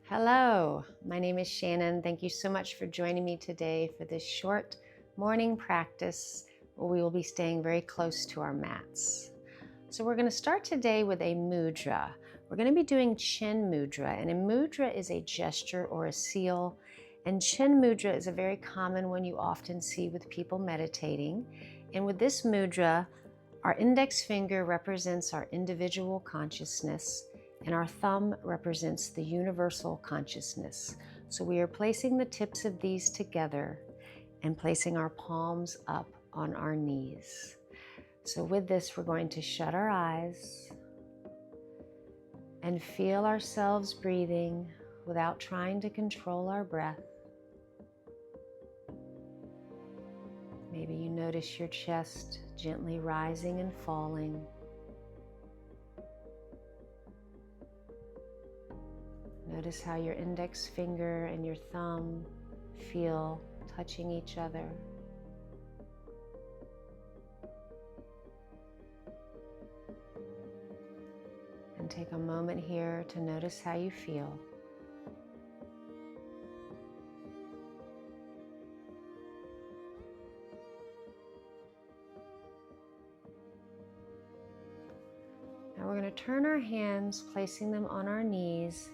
Hello, my name is Shannon. Thank you so much for joining me today for this short morning practice where we will be staying very close to our mats. So we're going to start today with a mudra. We're going to be doing chin mudra, and a mudra is a gesture or a seal, and chin mudra is a very common one you often see with people meditating. And with this mudra, our index finger represents our individual consciousness, and our thumb represents the universal consciousness. So we are placing the tips of these together and placing our palms up on our knees. So with this, we're going to shut our eyes and feel ourselves breathing without trying to control our breath. Maybe you notice your chest gently rising and falling. Notice how your index finger and your thumb feel touching each other. And take a moment here to notice how you feel. Now we're going to turn our hands, placing them on our knees,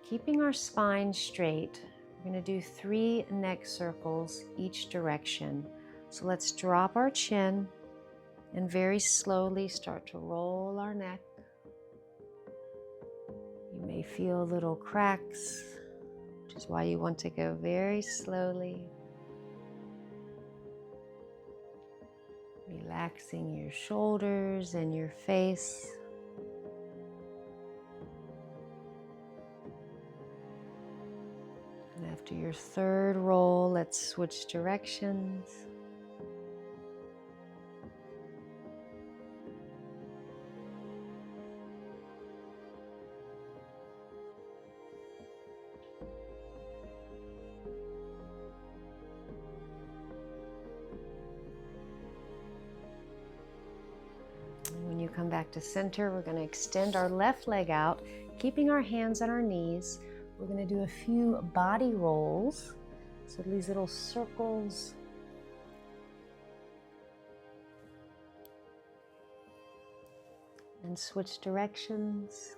keeping our spine straight. We're going to do 3 neck circles each direction. So let's drop our chin and very slowly start to roll our neck. You may feel little cracks, which is why you want to go very slowly. Relaxing your shoulders and your face. And after your 3rd roll, let's switch directions. And when you come back to center, we're going to extend our left leg out, keeping our hands on our knees. We're going to do a few body rolls, so these little circles. And switch directions.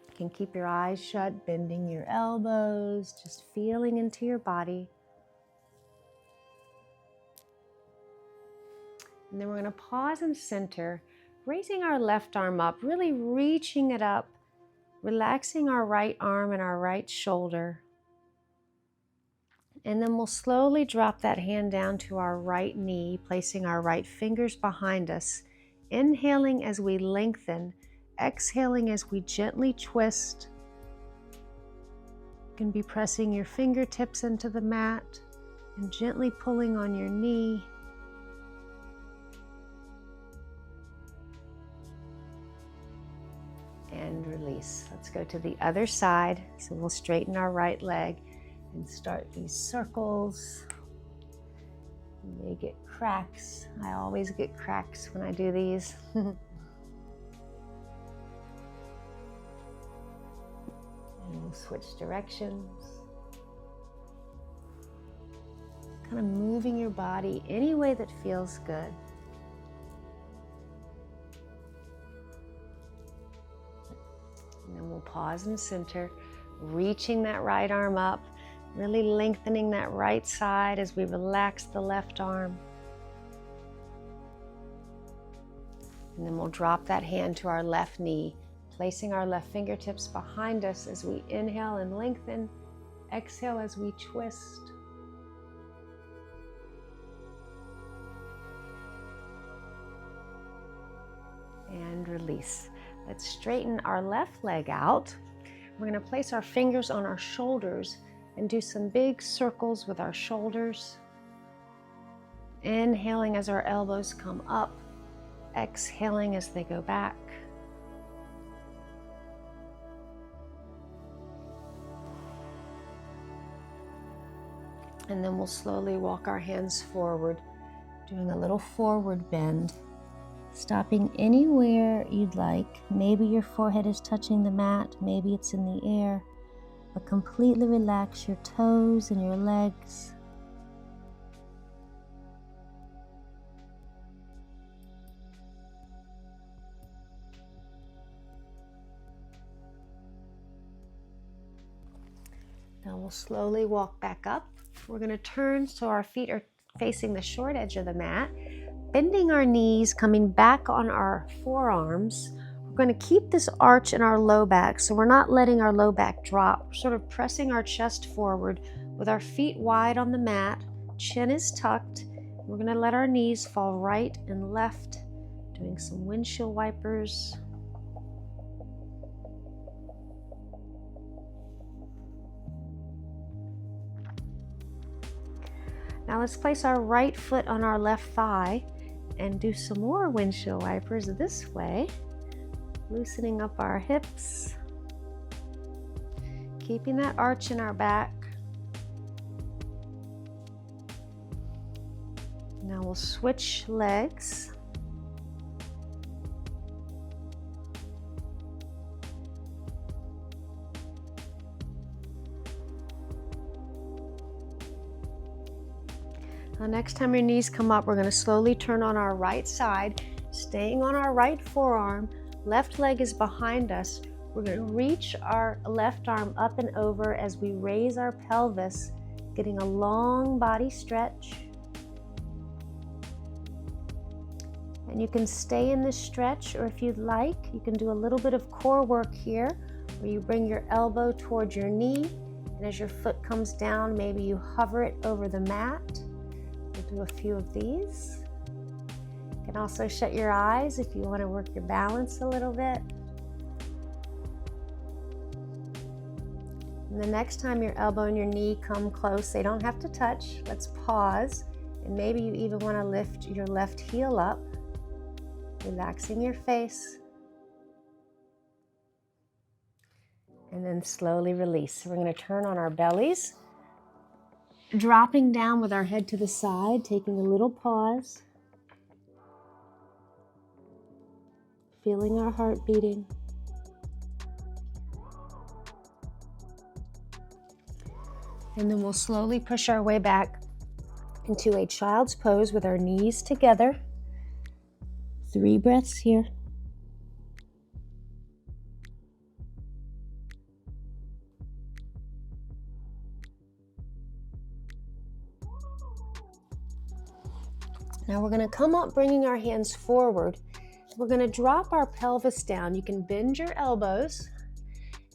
You can keep your eyes shut, bending your elbows, just feeling into your body. And then we're going to pause and center, raising our left arm up, really reaching it up. Relaxing our right arm and our right shoulder. And then we'll slowly drop that hand down to our right knee, placing our right fingers behind us. Inhaling as we lengthen, exhaling as we gently twist. You can be pressing your fingertips into the mat and gently pulling on your knee. And release. Let's go to the other side. So we'll straighten our right leg and start these circles. You may get cracks. I always get cracks when I do these. And we'll switch directions. Kind of moving your body any way that feels good. And then we'll pause and center, reaching that right arm up, really lengthening that right side as we relax the left arm. And then we'll drop that hand to our left knee, placing our left fingertips behind us as we inhale and lengthen, exhale as we twist. And release. Let's straighten our left leg out. We're going to place our fingers on our shoulders and do some big circles with our shoulders. Inhaling as our elbows come up, exhaling as they go back. And then we'll slowly walk our hands forward, doing a little forward bend. Stopping anywhere you'd like. Maybe your forehead is touching the mat, maybe it's in the air, but completely relax your toes and your legs. Now we'll slowly walk back up. We're going to turn so our feet are facing the short edge of the mat, bending our knees, coming back on our forearms. We're going to keep this arch in our low back, so we're not letting our low back drop. We're sort of pressing our chest forward with our feet wide on the mat. Chin is tucked. We're going to let our knees fall right and left, doing some windshield wipers. Now let's place our right foot on our left thigh and do some more windshield wipers this way, loosening up our hips, keeping that arch in our back. Now we'll switch legs. Now, next time your knees come up, we're going to slowly turn on our right side, staying on our right forearm. Left leg is behind us. We're going to reach our left arm up and over as we raise our pelvis, getting a long body stretch. And you can stay in this stretch, or if you'd like, you can do a little bit of core work here, where you bring your elbow towards your knee, and as your foot comes down, maybe you hover it over the mat. We'll do a few of these. You can also shut your eyes if you want to work your balance a little bit. And the next time your elbow and your knee come close, they don't have to touch. Let's pause, and maybe you even want to lift your left heel up, relaxing your face, and then slowly release. So we're going to turn on our bellies, dropping down with our head to the side, taking a little pause, feeling our heart beating. And then we'll slowly push our way back into a child's pose with our knees together. 3 breaths here. Now we're going to come up, bringing our hands forward. We're going to drop our pelvis down. You can bend your elbows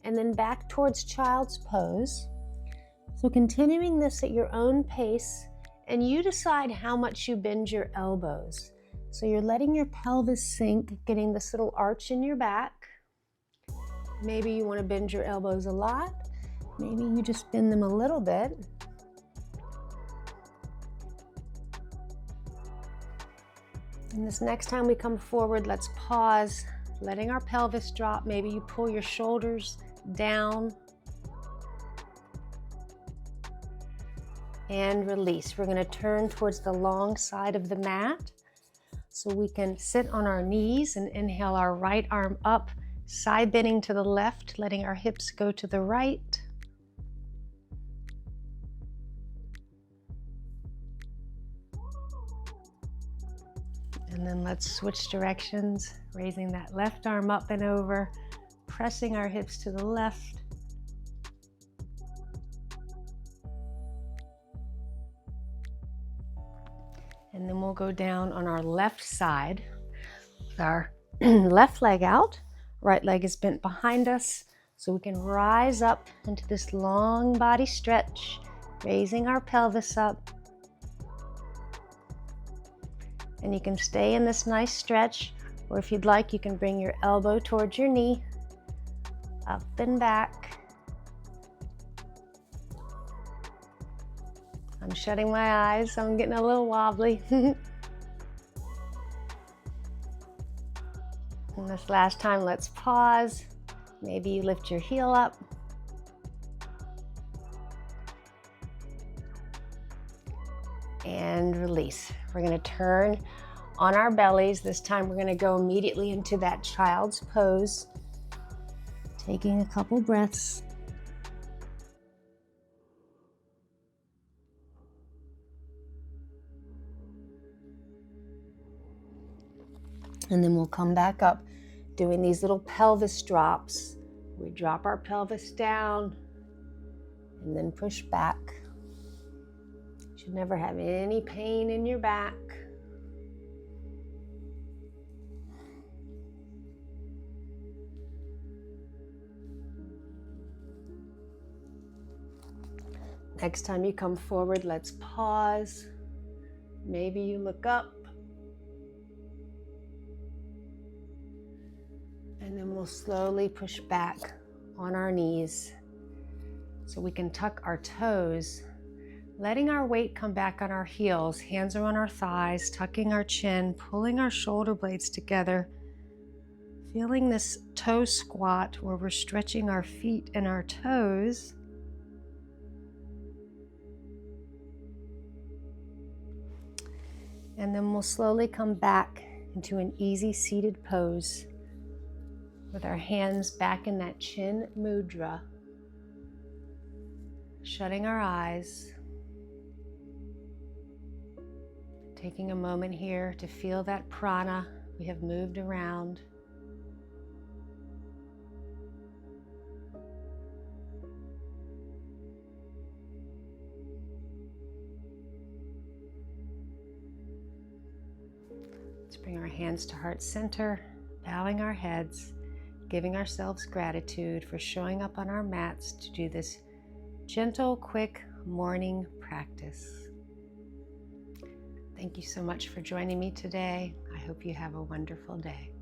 and then back towards child's pose. So continuing this at your own pace, and you decide how much you bend your elbows. So you're letting your pelvis sink, getting this little arch in your back. Maybe you want to bend your elbows a lot. Maybe you just bend them a little bit. And this next time we come forward, let's pause, letting our pelvis drop. Maybe you pull your shoulders down and release. We're going to turn towards the long side of the mat so we can sit on our knees and inhale our right arm up, side bending to the left, letting our hips go to the right. And then let's switch directions, raising that left arm up and over, pressing our hips to the left. And then we'll go down on our left side with our left leg out. Right leg is bent behind us, so we can rise up into this long body stretch, raising our pelvis up. And you can stay in this nice stretch, or if you'd like, you can bring your elbow towards your knee, up and back. I'm shutting my eyes, so I'm getting a little wobbly. And this last time, let's pause. Maybe you lift your heel up. And release. We're going to turn on our bellies. This time we're going to go immediately into that child's pose, taking a couple breaths. And then we'll come back up doing these little pelvis drops. We drop our pelvis down and then push back. You should never have any pain in your back. Next time you come forward, let's pause. Maybe you look up. And then we'll slowly push back on our knees so we can tuck our toes, letting our weight come back on our heels. Hands are on our thighs, tucking our chin, pulling our shoulder blades together, feeling this toe squat where we're stretching our feet and our toes. And then we'll slowly come back into an easy seated pose with our hands back in that chin mudra, shutting our eyes, taking a moment here to feel that prana we have moved around. Let's bring our hands to heart center, bowing our heads, giving ourselves gratitude for showing up on our mats to do this gentle, quick morning practice. Thank you so much for joining me today. I hope you have a wonderful day.